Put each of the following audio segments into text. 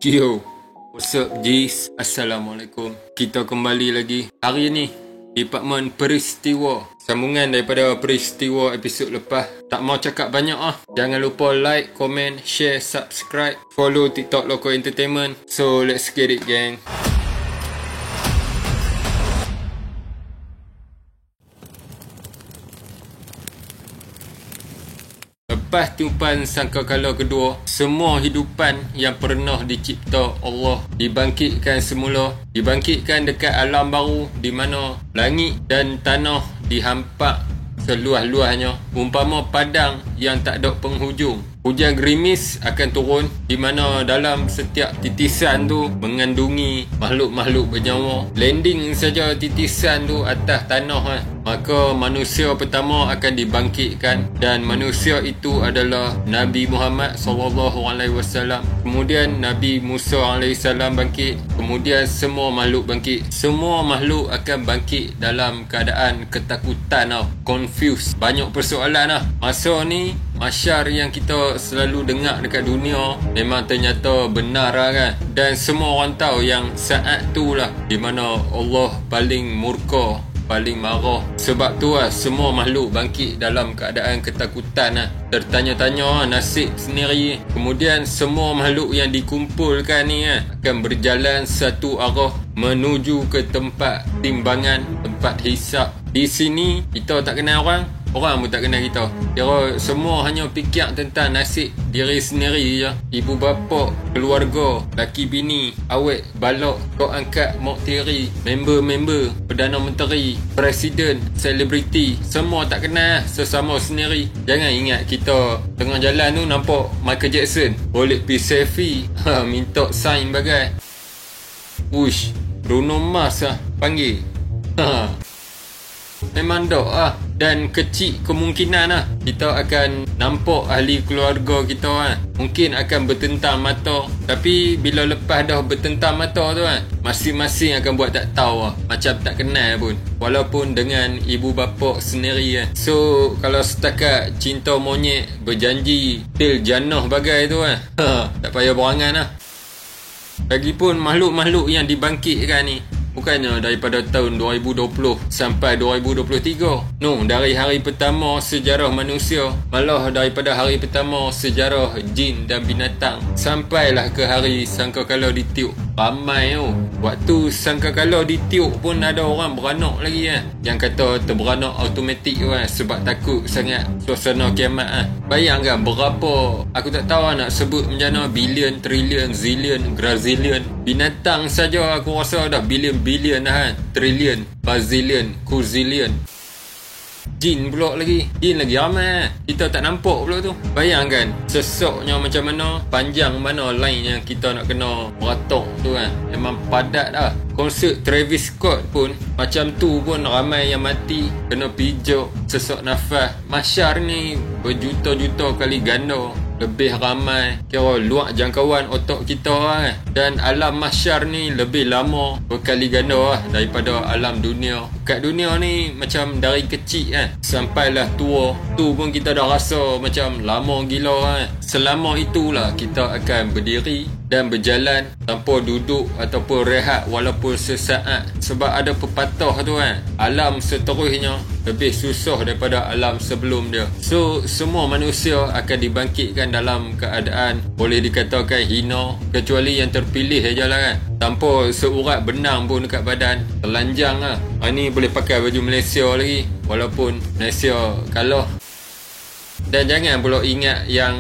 Yo, what's up Jis? Assalamualaikum. Kita kembali lagi hari ni Department Peristiwa, sambungan daripada peristiwa episod lepas. Tak mau cakap banyak Jangan lupa like, komen, share, subscribe, follow TikTok Loco Entertainment. So let's get it, gang. Lepas tiupan sangkakala kedua, semua hidupan yang pernah dicipta Allah dibangkitkan semula, dibangkitkan dekat alam baru di mana langit dan tanah dihampak seluas-luasnya, umpama padang yang tak ada penghujung. Hujan gerimis akan turun di mana dalam setiap titisan tu mengandungi makhluk-makhluk bernyawa. Landing saja titisan tu atas tanah maka manusia pertama akan dibangkitkan, dan manusia itu adalah Nabi Muhammad SAW. Kemudian Nabi Musa AS bangkit, kemudian semua makhluk bangkit. Semua makhluk akan bangkit dalam keadaan ketakutan, confused, banyak persoalan Masa ni masyar yang kita selalu dengar dekat dunia memang ternyata benar kan. Dan semua orang tahu yang saat tu lah di mana Allah paling murka, paling marah. Sebab tu semua makhluk bangkit dalam keadaan ketakutan tertanya-tanya nasib sendiri. Kemudian semua makhluk yang dikumpulkan ni akan berjalan satu arah menuju ke tempat timbangan, tempat hisap. Di sini kita tak kenal orang pun tak kenal kita. Kira semua hanya fikir tentang nasib diri sendiri je. Ibu bapa, keluarga, laki bini, awet, balok, kau angkat, mak tiri, member-member, Perdana Menteri, Presiden, selebriti, semua tak kenal sesama sendiri. Jangan ingat kita tengah jalan tu nampak Michael Jackson, boleh pergi selfie, minta sign bagai. Uish, Bruno Mars panggil. Memang tak Dan kecil kemungkinan kita akan nampak ahli keluarga kita mungkin akan bertentang mata. Tapi bila lepas dah bertentang mata tu masing-masing akan buat tak tahu macam tak kenal pun, walaupun dengan ibu bapa sendiri So kalau setakat cinta monyet berjanji til jannah bagai tu tak payah berangan Lagipun makhluk-makhluk yang dibangkitkan ni bukannya daripada tahun 2020 sampai 2023. No, dari hari pertama sejarah manusia, malah daripada hari pertama sejarah jin dan binatang, sampailah ke hari sangkakala ditiup. Ramai waktu sangkakala ditiup pun ada orang beranak lagi yang kata terberanak automatik sebab takut sangat suasana kiamat Bayangkan berapa, aku tak tahu nak sebut macam mana, bilion, trilion, zillion, grazillion binatang saja aku rasa dah bilion trilion, bazillion, kuzillion. Jin pula lagi. Jin lagi ramai. Kita tak nampak pula tu. Bayangkan sesoknya macam mana, panjang mana line yang kita nak kena beratok tu Memang padat Konsert Travis Scott pun macam tu pun, ramai yang mati, kena pijak, sesak nafas. Masyar ni berjuta-juta kali ganda lebih ramai, kira luar jangkauan otak kita Dan alam mahsyar ni lebih lama, berkali ganda daripada alam dunia. Kat dunia ni macam dari kecil sampailah tua, tu pun kita dah rasa macam lama gila Selama itulah kita akan berdiri dan berjalan tanpa duduk ataupun rehat walaupun sesaat. Sebab ada pepatah tu alam seterusnya lebih susah daripada alam sebelum dia. So semua manusia akan dibangkitkan dalam keadaan boleh dikatakan hina, kecuali yang terpilih je lah tanpa seurat benang pun dekat badan, telanjang Ini boleh pakai baju Malaysia lagi walaupun Malaysia kalah. Dan jangan pula ingat yang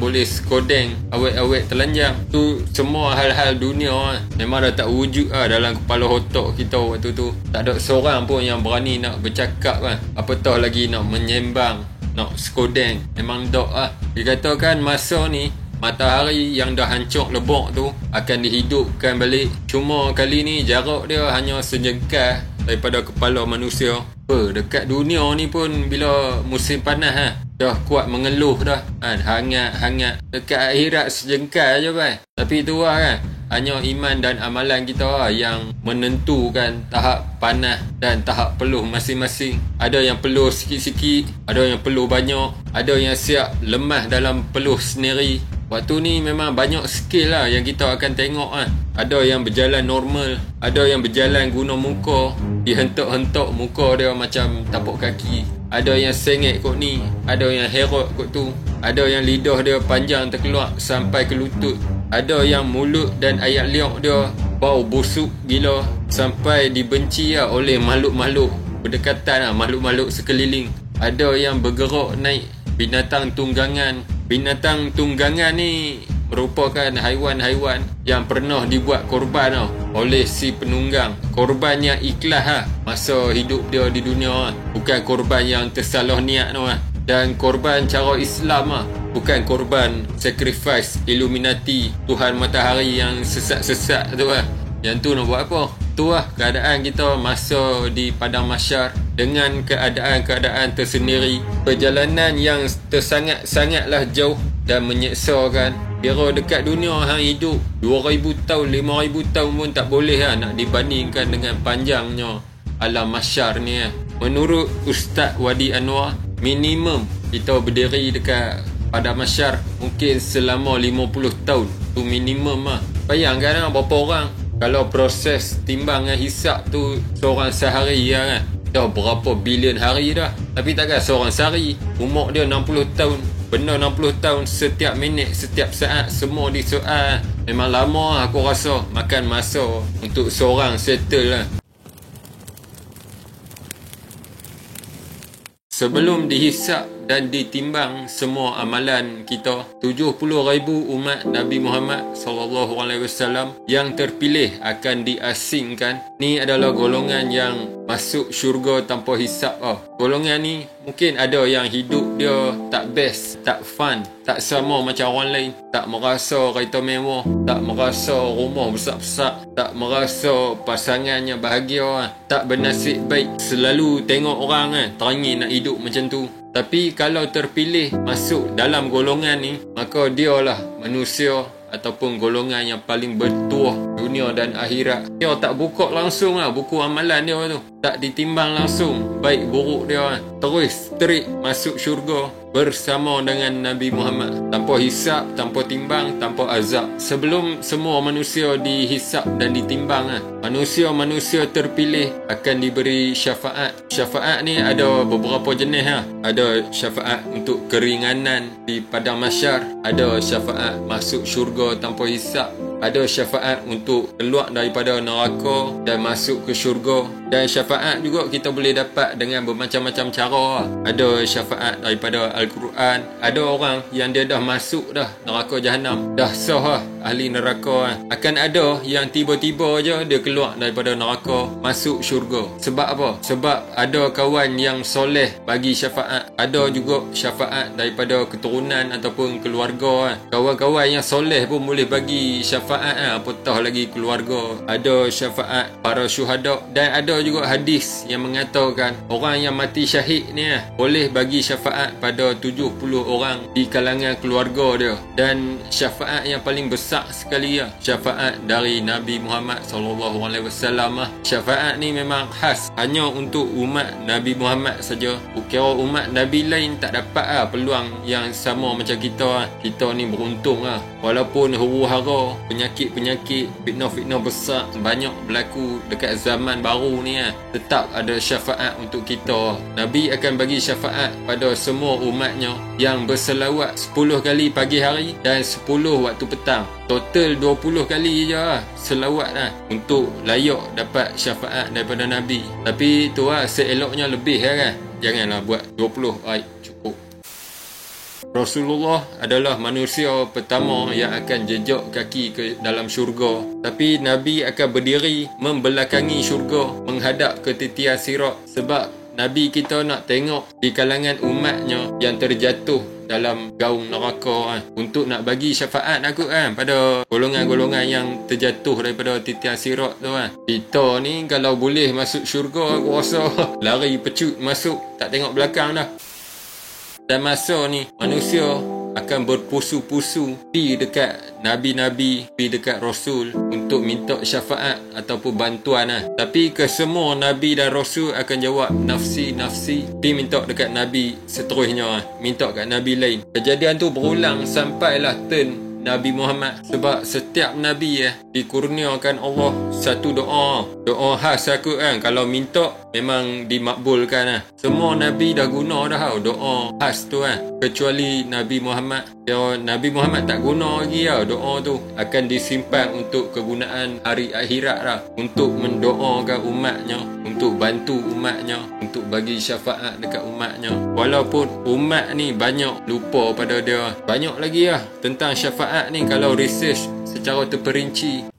boleh skodeng awet-awet telanjang. Tu semua hal-hal dunia memang dah tak wujud dalam kepala otak kita waktu tu. Tak ada seorang pun yang berani nak bercakap apatah lagi nak menyembang, nak skodeng. Memang tak Dikatakan masa ni matahari yang dah hancur lebok tu akan dihidupkan balik. Cuma kali ni jarak dia hanya sejengkal daripada kepala manusia. Dekat dunia ni pun bila musim panas dah kuat mengeluh dah hangat. Dekat akhirat sejengkal je Tapi tu hanya iman dan amalan kita yang menentukan tahap panas dan tahap peluh masing-masing. Ada yang peluh sikit-sikit, ada yang peluh banyak, ada yang siap lemah dalam peluh sendiri, Waktu ni memang banyak skill lah yang kita akan tengok lah. Ada yang berjalan normal, ada yang berjalan guna muka, dihentak-hentak muka dia macam tapak kaki. Ada yang sengit kot ni, ada yang herot kot tu, ada yang lidah dia panjang terkeluar sampai ke lutut, ada yang mulut dan ayak liok dia bau busuk gila sampai dibenci lah oleh makhluk-makhluk berdekatan lah, makhluk-makhluk sekeliling. Ada yang bergerak naik binatang tunggangan. Binatang tunggangan ni merupakan haiwan-haiwan yang pernah dibuat korban tau oleh si penunggang. Korban yang ikhlas lah masa hidup dia di dunia lah. Bukan korban yang tersalah niat tau lah. Dan korban cara Islam lah, bukan korban sacrifice Illuminati Tuhan Matahari yang sesat-sesat tu lah. Yang tu nak buat apa? Tu lah keadaan kita masa di Padang Mahsyar dengan keadaan-keadaan tersendiri. Perjalanan yang tersangat-sangatlah jauh dan menyeksakan. Kira dekat dunia hang hidup 2000 tahun, 5000 tahun pun tak boleh lah nak dibandingkan dengan panjangnya alam mahsyar ni lah. Menurut Ustaz Wadi Anwar, minimum kita berdiri dekat Padang Mahsyar mungkin selama 50 tahun. Tu minimum lah. Bayangkan lah berapa orang. Kalau proses timbang dan hisap tu seorang sehari lah kan, dah berapa bilion hari dah. Tapi takkan seorang sehari, umur dia 60 tahun. Benar 60 tahun, setiap minit, setiap saat semua disoal. Memang lama aku rasa makan masa untuk seorang settle lah. Sebelum dihisap dan ditimbang semua amalan kita, 70,000 umat Nabi Muhammad SAW yang terpilih akan diasingkan. Ni adalah golongan yang masuk syurga tanpa hisap. Golongan ni mungkin ada yang hidup dia tak best, tak fun, tak sama macam orang lain, tak merasa kereta mewah, tak merasa rumah besar-besar, tak merasa pasangannya bahagia, tak bernasib baik, selalu tengok orang teringin nak hidup macam tu. Tapi kalau terpilih masuk dalam golongan ni, maka dialah manusia ataupun golongan yang paling bertuah dunia dan akhirat. Dia tak buka langsung buku amalan dia tu, tak ditimbang langsung baik buruk dia, terus straight masuk syurga bersama dengan Nabi Muhammad, tanpa hisap, tanpa timbang, tanpa azab. Sebelum semua manusia dihisap dan ditimbang, manusia-manusia terpilih akan diberi syafaat. Syafaat ni ada beberapa jenis. Ada syafaat untuk keringanan di Padang Mahsyar, ada syafaat masuk syurga tanpa hisap, ada syafaat untuk keluar daripada neraka dan masuk ke syurga. Dan syafaat juga kita boleh dapat dengan bermacam-macam cara. Ada syafaat daripada Al-Quran. Ada orang yang dia dah masuk dah neraka jahanam, dah sah ahli neraka. Akan ada yang tiba-tiba je dia keluar daripada neraka masuk syurga. Sebab apa? Sebab ada kawan yang soleh bagi syafaat. Ada juga syafaat daripada keturunan ataupun keluarga. Kawan-kawan yang soleh pun boleh bagi syafaat, apatah lagi keluarga. Ada syafaat para syuhada. Dan ada juga hadis yang mengatakan orang yang mati syahid ni boleh bagi syafaat pada 70 orang di kalangan keluarga dia. Dan syafaat yang paling besar sekali syafaat dari Nabi Muhammad SAW. Syafaat ni memang khas hanya untuk umat Nabi Muhammad saja. Kira umat Nabi lain tak dapat peluang yang sama macam kita. Kita ni beruntung walaupun huru-hara, penyakit-penyakit, fitnah-fitnah besar banyak berlaku dekat zaman baru ni, tetap ada syafaat untuk kita. Nabi akan bagi syafaat pada semua umatnya yang berselawat 10 kali pagi hari dan 10 waktu petang. Total 20 kali je selawat untuk layak dapat syafaat daripada Nabi. Tapi tu seeloknya lebih kan. Janganlah buat 20 cukup. Rasulullah adalah manusia pertama yang akan jejak kaki ke dalam syurga. Tapi Nabi akan berdiri membelakangi syurga, menghadap ke titian sirat. Sebab Nabi kita nak tengok di kalangan umatnya yang terjatuh dalam gaung neraka untuk nak bagi syafaat pada golongan-golongan yang terjatuh daripada titian sirat tu. Kita ni kalau boleh masuk syurga, aku rasa lari pecut masuk, tak tengok belakang dah. Dan masa ni manusia akan berpusu-pusu pi dekat nabi-nabi, pi dekat rasul untuk minta syafaat ataupun bantuan lah. Tapi kesemua nabi dan rasul akan jawab nafsi, pi minta dekat nabi seterusnya lah, minta kat nabi lain. Kejadian tu berulang sampailah turn Nabi Muhammad. Sebab setiap Nabi dikurniakan Allah satu doa khas aku kan. Kalau minta memang dimakbulkan lah. Semua Nabi dah guna dah doa khas tu kan. Kecuali Nabi Muhammad. Nabi Muhammad tak guna lagi doa tu. Akan disimpan untuk kegunaan hari akhirat lah. Untuk mendoakan umatnya, untuk bantu umatnya, untuk bagi syafaat dekat umatnya. Walaupun umat ni banyak lupa pada dia. Banyak lagi lah tentang syafaat ni kalau research secara terperinci.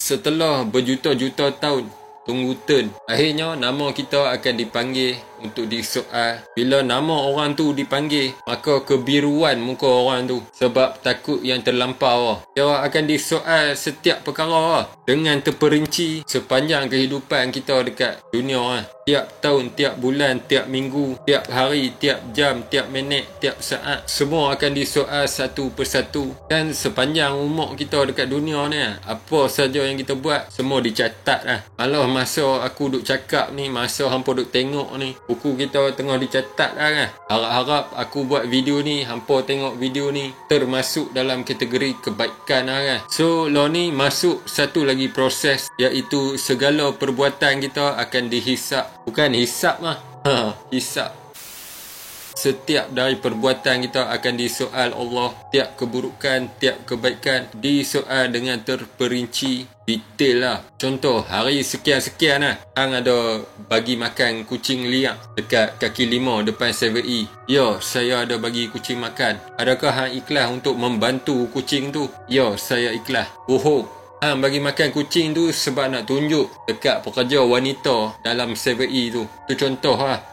Setelah berjuta-juta tahun tunggu turn, akhirnya nama kita akan dipanggil untuk disoal. Bila nama orang tu dipanggil, maka kebiruan muka orang tu sebab takut yang terlampau. Dia akan disoal setiap perkara dengan terperinci sepanjang kehidupan kita dekat dunia. Tiap tahun, tiap bulan, tiap minggu, tiap hari, tiap jam, tiap minit, tiap saat, semua akan disoal satu persatu. Dan sepanjang umur kita dekat dunia ni, apa saja yang kita buat semua dicatat lah. Malah masa aku duk cakap ni, masa hampa duk tengok ni, buku kita tengah dicatat lah kan. Harap-harap aku buat video ni, hampa tengok video ni termasuk dalam kategori kebaikan lah kan. So lo ni masuk satu lagi proses, iaitu segala perbuatan kita akan dihisap. Bukan hisap lah, hisap. Setiap dari perbuatan kita akan disoal Allah. Tiap keburukan, tiap kebaikan disoal dengan terperinci, detail lah. Contoh, hari sekian-sekian lah, hang ada bagi makan kucing liar dekat kaki 5 depan 7E. Ya, saya ada bagi kucing makan. Adakah hang ikhlas untuk membantu kucing tu? Ya, saya ikhlas. Bohong. Hang bagi makan kucing tu sebab nak tunjuk dekat pekerja wanita dalam 7E tu. Tu contoh lah.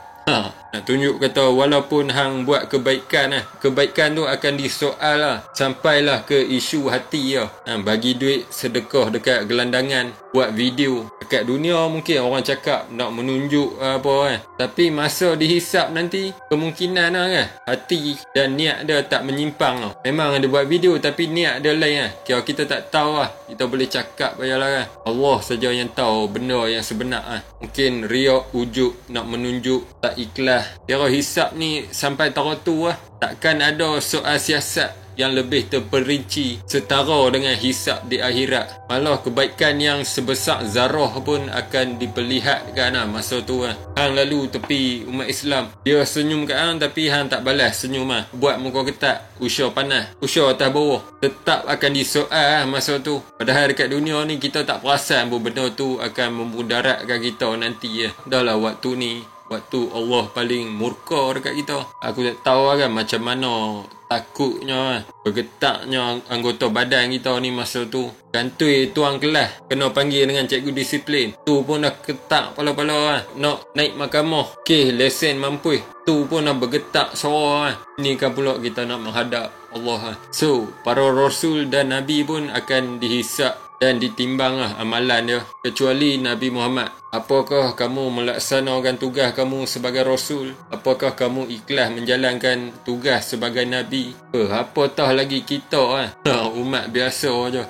Nak tunjuk kata walaupun hang buat kebaikan lah, kebaikan tu akan disoal lah. Sampailah ke isu hati lah. Bagi duit sedekah dekat gelandangan, buat video dekat dunia mungkin orang cakap nak menunjuk apa kan. Tapi masa dihisap nanti, kemungkinan lah kan, hati dan niat dia tak menyimpang lah. Memang ada buat video tapi niat dia lain lah. Kira kita tak tahu lah, kita boleh cakap bayalah kan. Allah saja yang tahu benda yang sebenar lah. Mungkin riak, ujub, nak menunjuk, tak ikhlas. Kira hisap ni sampai teratu lah. Takkan ada soal siasat yang lebih terperinci setara dengan hisap di akhirat. Malah kebaikan yang sebesar zarah pun akan diperlihatkan lah masa tu lah. Hang lalu tepi umat Islam, dia senyum kat hang tapi hang tak balas senyum lah. Buat muka ketat, usah panas, usah atas bawah. Tetap akan disoal lah masa tu. Padahal dekat dunia ni kita tak perasan pun benda tu akan memudaratkan kita nanti lah. Dah lah waktu ni, waktu Allah paling murka dekat kita. Aku tak tahu kan macam mana takutnya, bergetaknya anggota badan kita ni masa tu. Kantui tuang kelas kena panggil dengan cikgu disiplin. Tu pun dah ketak pala-pala lah. Nak naik mahkamah, kes lesen mampu, tu pun dah bergetak suara lah. Ni kan pula kita nak menghadap Allah lah. So, para rasul dan nabi pun akan dihisap dan ditimbang lah amalan dia. Kecuali Nabi Muhammad. Apakah kamu melaksanakan tugas kamu sebagai rasul? Apakah kamu ikhlas menjalankan tugas sebagai nabi? Apatah lagi kita lah, umat biasa je.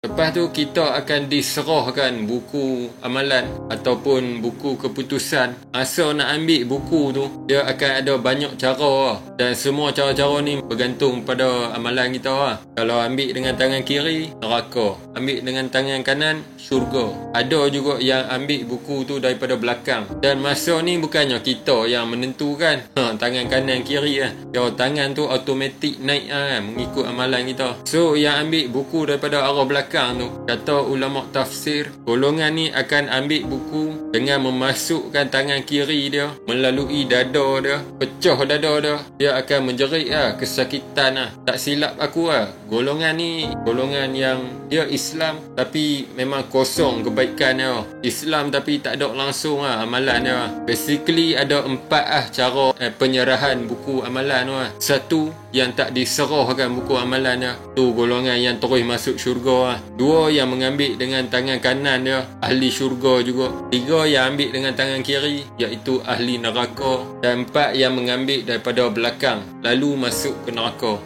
Lepas tu kita akan diserahkan buku amalan ataupun buku keputusan. Masa nak ambil buku tu, dia akan ada banyak cara lah. Dan semua cara-cara ni bergantung pada amalan kita lah. Kalau ambil dengan tangan kiri, neraka. Ambil dengan tangan kanan, syurga. Ada juga yang ambil buku tu daripada belakang. Dan masa ni bukannya kita yang menentukan tangan kanan kiri lah. Kalau tangan tu automatik naik lah, mengikut amalan kita. So yang ambil buku daripada arah belakang tu, kata ulama tafsir, golongan ni akan ambil buku dengan memasukkan tangan kiri dia melalui dada dia, pecah dada dia. Dia akan menjerit lah, kesakitan lah. Tak silap aku lah, golongan ni golongan yang dia Islam tapi memang kosong kebaikan dia. Islam tapi tak ada langsung amalan dia. Basically ada 4 cara penyerahan buku amalan dia. Satu, yang tak diserahkan buku amalan dia, tu golongan yang terus masuk syurga. 2, yang mengambil dengan tangan kanan dia, ahli syurga juga. 3, yang ambil dengan tangan kiri, iaitu ahli neraka. Dan 4, yang mengambil daripada belakang lalu masuk ke neraka.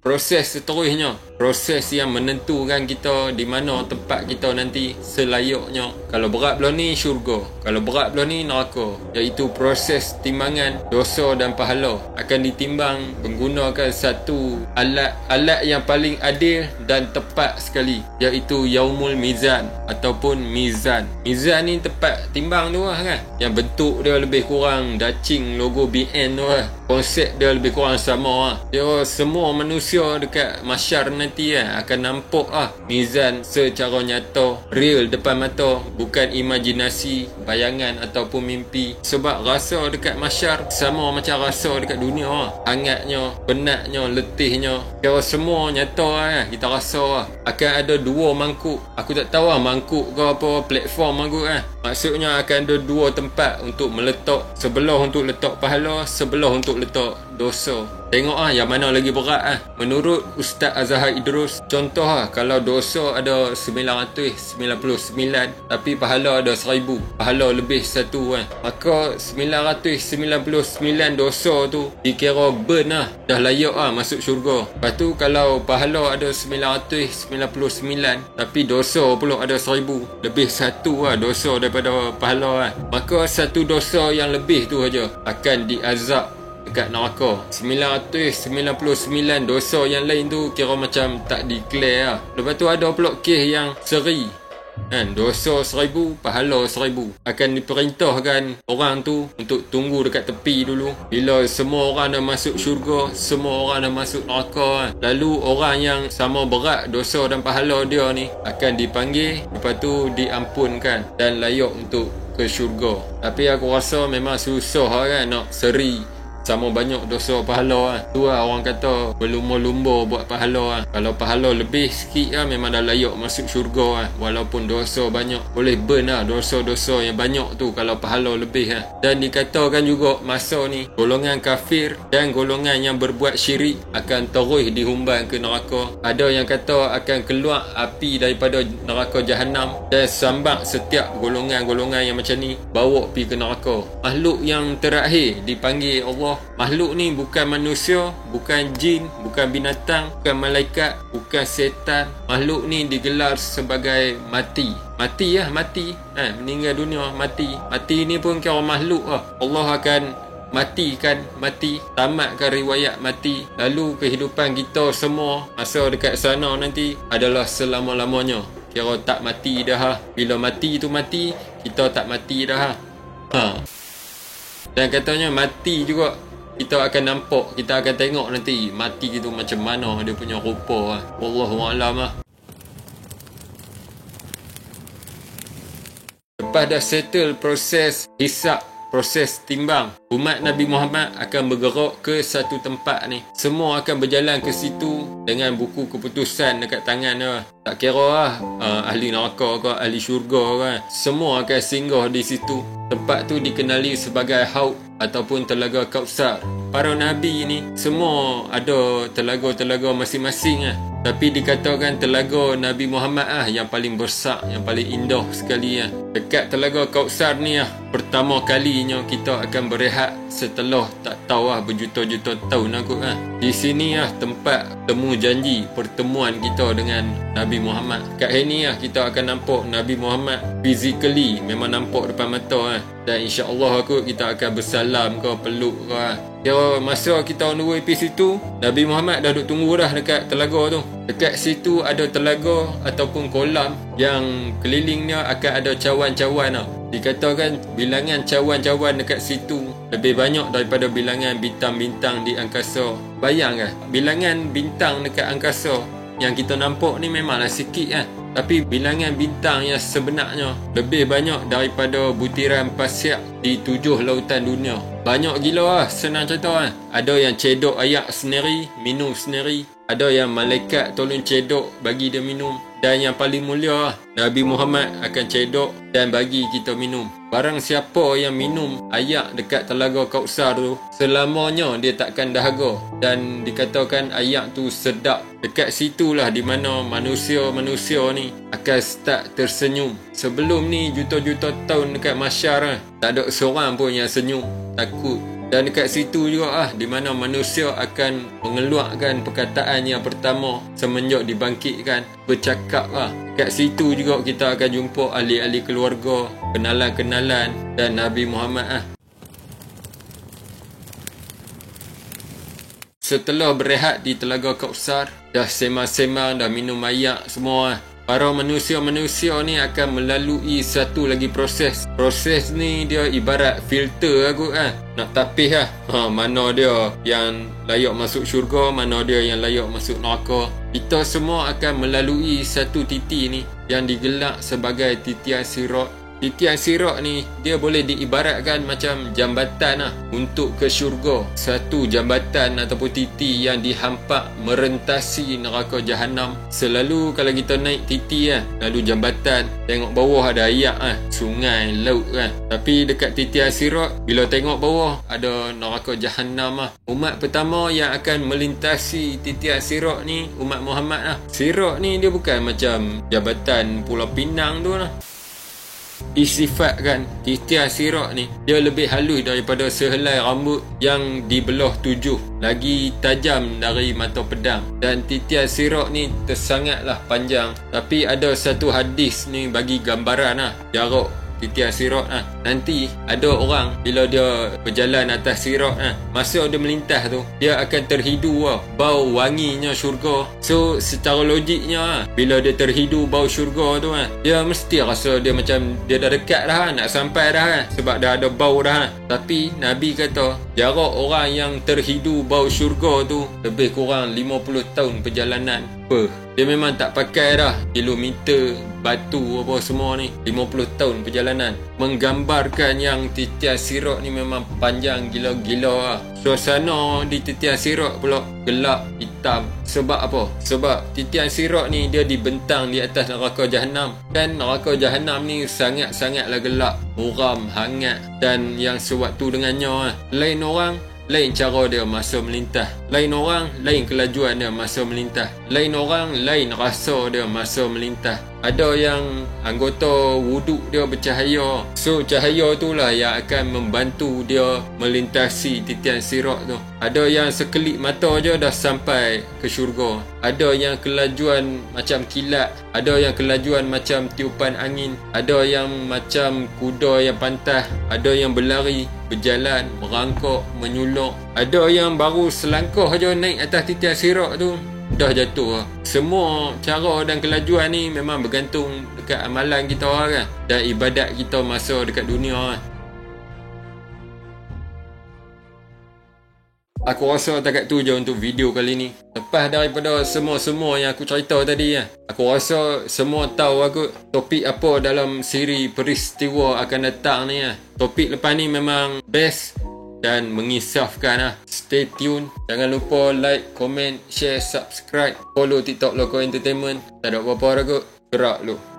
Proses seterusnya, proses yang menentukan kita di mana tempat kita nanti selayaknya. Kalau berat belah ni syurga, kalau berat belah ni neraka, iaitu proses timbangan dosa dan pahala akan ditimbang menggunakan satu alat yang paling adil dan tepat sekali, iaitu yaumul mizan ataupun mizan. Mizan ni tempat timbang tu kan, yang bentuk dia lebih kurang dacing logo BN tu konsep dia lebih kurang sama dia. Semua manusia dekat mahsyar nanti akan nampak mizan secara nyata, real depan mata, bukan imajinasi, bayangan ataupun mimpi. Sebab rasa dekat mahsyar sama macam rasa dekat dunia, hangatnya, penatnya, letihnya, kira semua nyata kita rasa akan ada 2 mangkuk. Aku tak tahu mangkuk ke apa platform mangkuk maksudnya akan ada 2 tempat untuk meletak, sebelah untuk letak pahala, sebelah untuk letak dosa. Tengok yang mana lagi berat menurut Ustaz Azhar Idrus. Contoh kalau dosa ada 999 tapi pahala ada 1000, pahala lebih 1 maka 999 dosa tu dikira burn dah layak masuk syurga. Lepas tu kalau pahala ada 999 tapi dosa pula ada 1000, lebih 1 dosa daripada pahala maka 1 dosa yang lebih tu aja akan diazab dekat neraka. 999 dosa yang lain tu kira macam tak declare Lepas tu ada pula kes yang seri dosa 1000, pahala 1000. Akan diperintahkan orang tu untuk tunggu dekat tepi dulu. Bila semua orang dah masuk syurga, semua orang dah masuk neraka lalu orang yang sama berat dosa dan pahala dia ni akan dipanggil, lepas tu diampunkan dan layak untuk ke syurga. Tapi aku rasa memang susah nak seri sama banyak dosa pahala tu orang kata berlumba-lumba buat pahala Kalau pahala lebih sikit memang dah layak masuk syurga walaupun dosa banyak. Boleh burn dosa-dosa yang banyak tu kalau pahala lebih Dan dikatakan juga masa ni golongan kafir dan golongan yang berbuat syirik akan terus dihumban ke neraka. Ada yang kata akan keluar api daripada neraka jahanam dan sambak setiap golongan-golongan yang macam ni bawa pergi ke neraka. Makhluk yang terakhir dipanggil Allah. Makhluk ni bukan manusia, bukan jin, bukan binatang, bukan malaikat, bukan setan. Makhluk ni digelar sebagai mati. Mati meninggal dunia, mati ni pun kira makhluk Allah akan matikan mati, tamatkan riwayat mati. Lalu kehidupan kita semua masa dekat sana nanti adalah selama-lamanya. Kira tak mati dah Bila mati tu mati, kita tak mati dah Dan katanya mati juga kita akan nampak, kita akan tengok nanti mati itu macam mana dia punya rupa Wallahualam Lepas dah settle proses hisab, proses timbang, umat Nabi Muhammad akan bergerak ke satu tempat ni. Semua akan berjalan ke situ dengan buku keputusan dekat tangan dia. Tak kira ahli neraka ke ahli syurga ke, semua akan singgah di situ. Tempat tu dikenali sebagai Haud ataupun Telaga Kautsar. Para Nabi ni semua ada telaga-telaga masing-masing tapi dikatakan telaga Nabi Muhammad yang paling besar, yang paling indah sekali Dekat Telaga Kautsar ni pertama kalinya kita akan berehat setelah tak tahu berjuta-juta tahun Di sini tempat temu janji pertemuan kita dengan Nabi Muhammad. Kat sini kita akan nampak Nabi Muhammad physically, memang nampak depan mata dan insya-Allah kita akan bersalam ke, peluk ke. Kira masa kita on the way pergi situ, Nabi Muhammad dah duduk tunggu dah dekat telaga tu. Dekat situ ada telaga ataupun kolam yang kelilingnya akan ada cawan-cawan Dikatakan bilangan cawan-cawan dekat situ lebih banyak daripada bilangan bintang-bintang di angkasa. Bayangkan, bilangan bintang dekat angkasa yang kita nampak ni memanglah sikit tapi bilangan bintang yang sebenarnya lebih banyak daripada butiran pasir di 7 lautan dunia. Banyak gila lah, senang cerita lah. Ada yang cedok ayak sendiri, minum sendiri. Ada yang malaikat tolong cedok, bagi dia minum. Dan yang paling mulia lah, Nabi Muhammad akan cedok dan bagi kita minum. Barang siapa yang minum ayak dekat telaga Kautsar tu, selamanya dia takkan dahaga. Dan dikatakan ayak tu sedap. Dekat situlah di mana manusia-manusia ni akan start tersenyum. Sebelum ni juta-juta tahun dekat mahsyar lah, tak ada seorang pun yang senyum, takut. Dan dekat situ juga di mana manusia akan mengeluarkan perkataan yang pertama semenjak dibangkitkan, bercakap Dekat situ juga kita akan jumpa ahli-ahli keluarga, kenalan-kenalan dan Nabi Muhammad Setelah berehat di Telaga Kautsar, dah semang-semang, dah minum ayak semua para manusia-manusia ni akan melalui satu lagi proses. Proses ni dia ibarat filter nak tapis mana dia yang layak masuk syurga, mana dia yang layak masuk neraka. Kita semua akan melalui satu titi ni yang digelar sebagai titian sirat. Titian sirat ni dia boleh diibaratkan macam jambatan untuk ke syurga. Satu jambatan ataupun titi yang dihampak merentasi neraka jahanam. Selalu kalau kita naik titi lalu jambatan, tengok bawah ada ayak sungai, laut Tapi dekat titian sirat, bila tengok bawah ada neraka jahanam Umat pertama yang akan melintasi titian sirat ni umat Muhammad Sirat ni dia bukan macam jambatan Pulau Pinang tu Disifatkan titian sirat ni dia lebih halus daripada sehelai rambut yang dibelah 7, lagi tajam dari mata pedang. Dan titian sirat ni tersangatlah panjang. Tapi ada satu hadis ni bagi gambaran jarak titian sirat Nanti ada orang bila dia berjalan atas sirat masa dia melintas tu, dia akan terhidu bau wanginya syurga. So secara logiknya bila dia terhidu bau syurga tu dia mesti rasa dia macam dia dah dekat dah, nak sampai dah sebab dah ada bau dah. Tapi Nabi kata jarak orang yang terhidu bau syurga tu lebih kurang 50 tahun perjalanan. Dia memang tak pakai dah kilometer, batu apa semua ni, 50 tahun perjalanan. Menggambarkan yang titian sirat ni memang panjang gila-gila Suasana di titian sirat pula gelap, hitam. Sebab apa? Sebab titian sirat ni dia dibentang di atas neraka jahanam. Dan neraka jahanam ni sangat-sangatlah gelap, muram, hangat. Dan yang sewaktu dengannya lain orang, lain cara dia masa melintas. Lain orang, lain kelajuan dia masa melintas. Lain orang, lain rasa dia masa melintas. Ada yang anggota wuduk dia bercahaya. So cahaya itulah yang akan membantu dia melintasi titian sirat tu. Ada yang sekelip mata je dah sampai ke syurga. Ada yang kelajuan macam kilat. Ada yang kelajuan macam tiupan angin. Ada yang macam kuda yang pantas. Ada yang berlari, berjalan, merangkak, menyuluk. Ada yang baru selangkah je naik atas titian sirat tu dah jatuh. Semua cara dan kelajuan ni memang bergantung dekat amalan kita dan ibadat kita masa dekat dunia. Aku rasa takat tu je untuk video kali ni. Lepas daripada semua yang aku cerita tadi aku rasa semua tahu aku topik apa dalam siri peristiwa akan datang ni Topik lepas ni memang best dan mengisafkan Stay tune. Jangan lupa like, komen, share, subscribe. Follow TikTok Loco Entertainment. Tak ada apa-apa dah kot. Gerak lu.